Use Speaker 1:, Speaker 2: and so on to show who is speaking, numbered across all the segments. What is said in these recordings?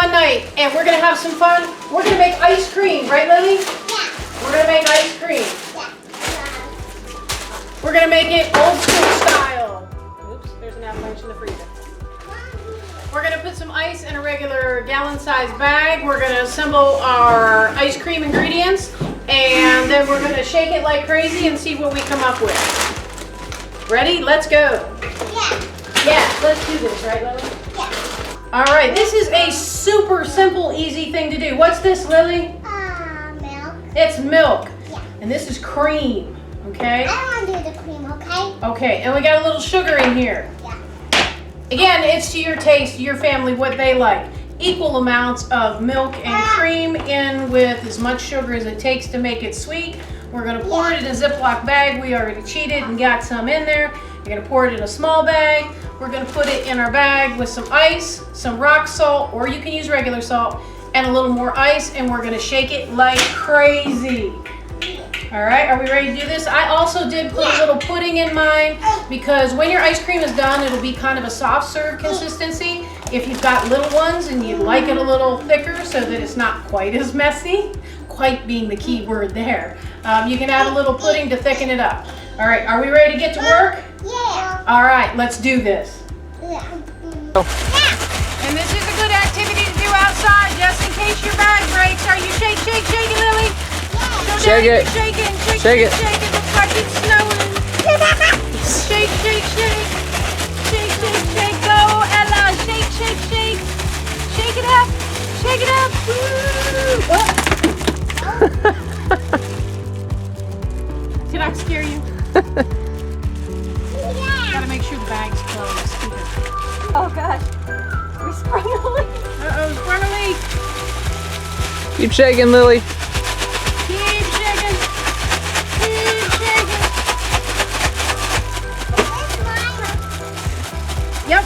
Speaker 1: fun night, and we're gonna have some fun. We're gonna make ice cream, right, Lily?
Speaker 2: Yeah.
Speaker 1: We're gonna make ice cream.
Speaker 2: Yeah.
Speaker 1: We're gonna make it old school style. Oops, there's an avalanche in the freezer. We're gonna put some ice in a regular gallon-sized bag. We're gonna assemble our ice cream ingredients, and then we're gonna shake it like crazy and see what we come up with. Ready? Let's go.
Speaker 2: Yeah.
Speaker 1: Yeah, let's do this, right, Lily?
Speaker 2: Yeah.
Speaker 1: All right, this is a super simple, easy thing to do. What's this, Lily?
Speaker 2: Milk.
Speaker 1: It's milk.
Speaker 2: Yeah.
Speaker 1: And this is cream, okay?
Speaker 2: I don't want to do the cream, okay?
Speaker 1: Okay, and we got a little sugar in here.
Speaker 2: Yeah.
Speaker 1: Again, it's to your taste, your family, what they like. Equal amounts of milk and cream in with as much sugar as it takes to make it sweet. We're gonna pour it in a Ziploc bag. We already cheated and got some in there. You're gonna pour it in a small bag. We're gonna put it in our bag with some ice, some rock salt, or you can use regular salt, and a little more ice, and we're gonna shake it like crazy. All right, are we ready to do this? I also did put a little pudding in mine because when your ice cream is done, it'll be kind of a soft serve consistency. If you've got little ones and you'd like it a little thicker so that it's not quite as messy, quite being the key word there, you can add a little pudding to thicken it up. All right, are we ready to get to work?
Speaker 2: Yeah.
Speaker 1: All right, let's do this.
Speaker 2: Yeah.
Speaker 1: And this is a good activity to do outside just in case your bag breaks. Are you shake, Lily?
Speaker 3: Shake it.
Speaker 1: Shaking.
Speaker 3: Shake it.
Speaker 1: Looks like it's snowing. Shake. Shake. Go, Ella. Shake. Shake it up. Woo. Did I scare you? Gotta make sure the bag's closed.
Speaker 4: Oh gosh, we sprung a leak.
Speaker 1: Uh-oh, sprung a leak.
Speaker 3: Keep shaking, Lily.
Speaker 1: Keep shaking. Yep.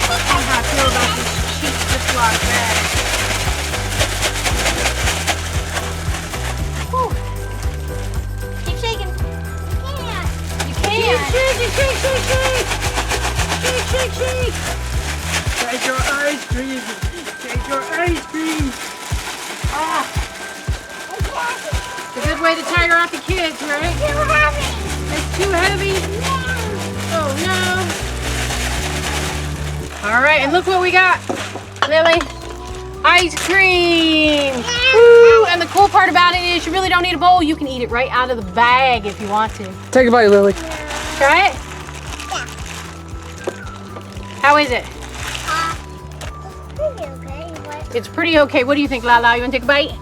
Speaker 1: How I feel about this cheap Ziploc bag. Whew.
Speaker 4: Keep shaking.
Speaker 2: Yeah.
Speaker 4: You
Speaker 1: Keep
Speaker 4: can.
Speaker 1: shaking. Shake. Shake your ice cream. Ah, it's a good way to tire out the kids, right?
Speaker 2: Too heavy.
Speaker 1: It's too heavy. Oh no. All right, and look what we got, Lily. Ice cream. Woo! And the cool part about it is you really don't need a bowl. You can eat it right out of the bag if you want to.
Speaker 3: Take a bite, Lily.
Speaker 1: Try it. How is it?
Speaker 2: Pretty okay, but
Speaker 1: It's pretty okay. What do you think, Lala? You want to take a bite?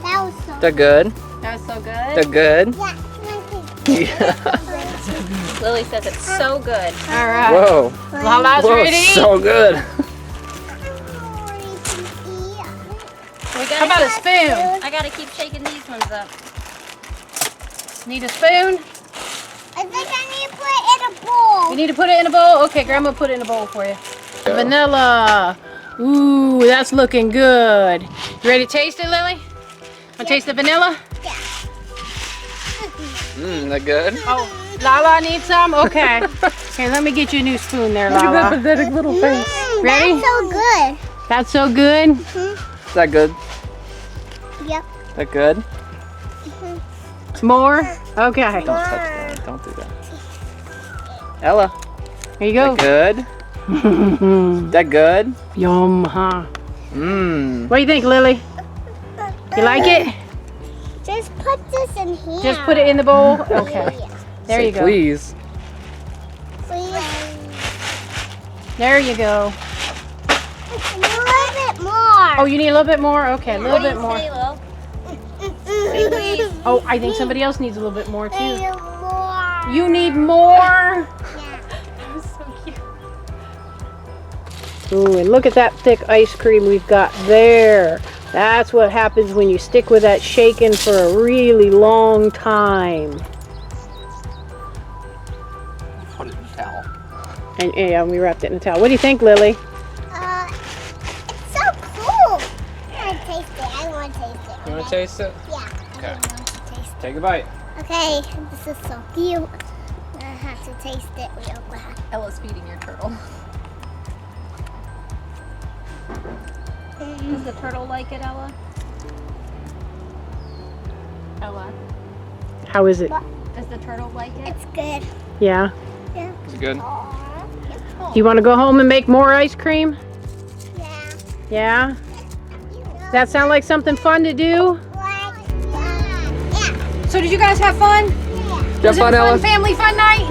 Speaker 2: that was so
Speaker 3: They're good.
Speaker 4: That was so good.
Speaker 3: They're good.
Speaker 2: Yeah.
Speaker 4: Lily says it's so good.
Speaker 1: All right.
Speaker 3: Whoa.
Speaker 1: Lala's
Speaker 3: Whoa,
Speaker 1: ready to eat.
Speaker 3: so good.
Speaker 4: We
Speaker 1: How about a spoon?
Speaker 4: I gotta keep shaking these ones up.
Speaker 1: Need a spoon?
Speaker 2: I think I need to put it in a bowl.
Speaker 1: You need to put it in a bowl? Okay, Grandma put it in a bowl for you. Vanilla. Ooh, that's looking good. You ready to taste it, Lily? Want to taste the vanilla?
Speaker 2: Yeah.
Speaker 3: They're good.
Speaker 1: Oh, Lala needs some? Okay. Here, let me get you a new spoon there,
Speaker 3: Look at that
Speaker 1: Lala.
Speaker 3: pathetic little face.
Speaker 1: Ready?
Speaker 2: That's so good.
Speaker 1: That's so good.
Speaker 3: Is that good?
Speaker 2: Yep.
Speaker 3: That good?
Speaker 1: More? Okay.
Speaker 3: Don't touch that. Don't do that. Ella.
Speaker 1: Here you go.
Speaker 3: That good? That good?
Speaker 1: Yum, huh?
Speaker 3: Mmm.
Speaker 1: What do you think, Lily? You like it?
Speaker 2: Just put this in here.
Speaker 1: Just put it in the bowl? Okay. There
Speaker 3: Say
Speaker 1: you go.
Speaker 3: Please.
Speaker 2: Please.
Speaker 1: There you go.
Speaker 2: A little bit more.
Speaker 1: Oh, you need a little bit more? Okay, a little bit more.
Speaker 4: Say, Lil?
Speaker 1: Oh, I think somebody else needs a little bit more too.
Speaker 2: More.
Speaker 1: You need more?
Speaker 2: Yeah.
Speaker 4: That was so cute.
Speaker 1: Ooh, and look at that thick ice cream we've got there. That's what happens when you stick with that shaking for a really long time.
Speaker 3: Put it in a towel.
Speaker 1: And yeah, we wrapped it in a towel. What do you think, Lily?
Speaker 2: It's so cool. I want to taste it. I want to taste it.
Speaker 3: You want to taste it?
Speaker 2: Yeah.
Speaker 3: Okay.
Speaker 2: want to taste it.
Speaker 3: Take a bite.
Speaker 2: Okay, this is so cute. I have to taste it real quick.
Speaker 4: Ella's feeding your turtle. Does the turtle like it, Ella? Ella,
Speaker 1: How is it?
Speaker 4: does the turtle like it?
Speaker 2: It's good.
Speaker 1: Yeah.
Speaker 2: Yeah.
Speaker 3: Is it good?
Speaker 1: You want to go home and make more ice cream?
Speaker 2: Yeah.
Speaker 1: Yeah? That sound like something fun to do?
Speaker 2: Yeah.
Speaker 1: So did you guys have fun?
Speaker 3: Have
Speaker 1: Was it a
Speaker 3: fun,
Speaker 1: fun
Speaker 3: Ella.
Speaker 1: family fun night?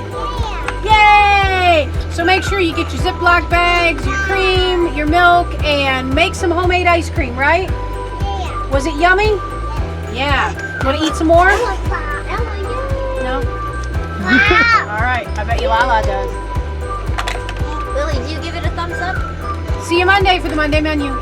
Speaker 1: Yay! So make sure you get your Ziploc bags, your cream, your milk, and make some homemade ice cream, right?
Speaker 2: Yeah.
Speaker 1: Was it yummy? Yeah. Want to eat some more? No? All right. I bet you Lala does.
Speaker 4: Lily, do you give it a thumbs up?
Speaker 1: See you Monday for the Monday menu.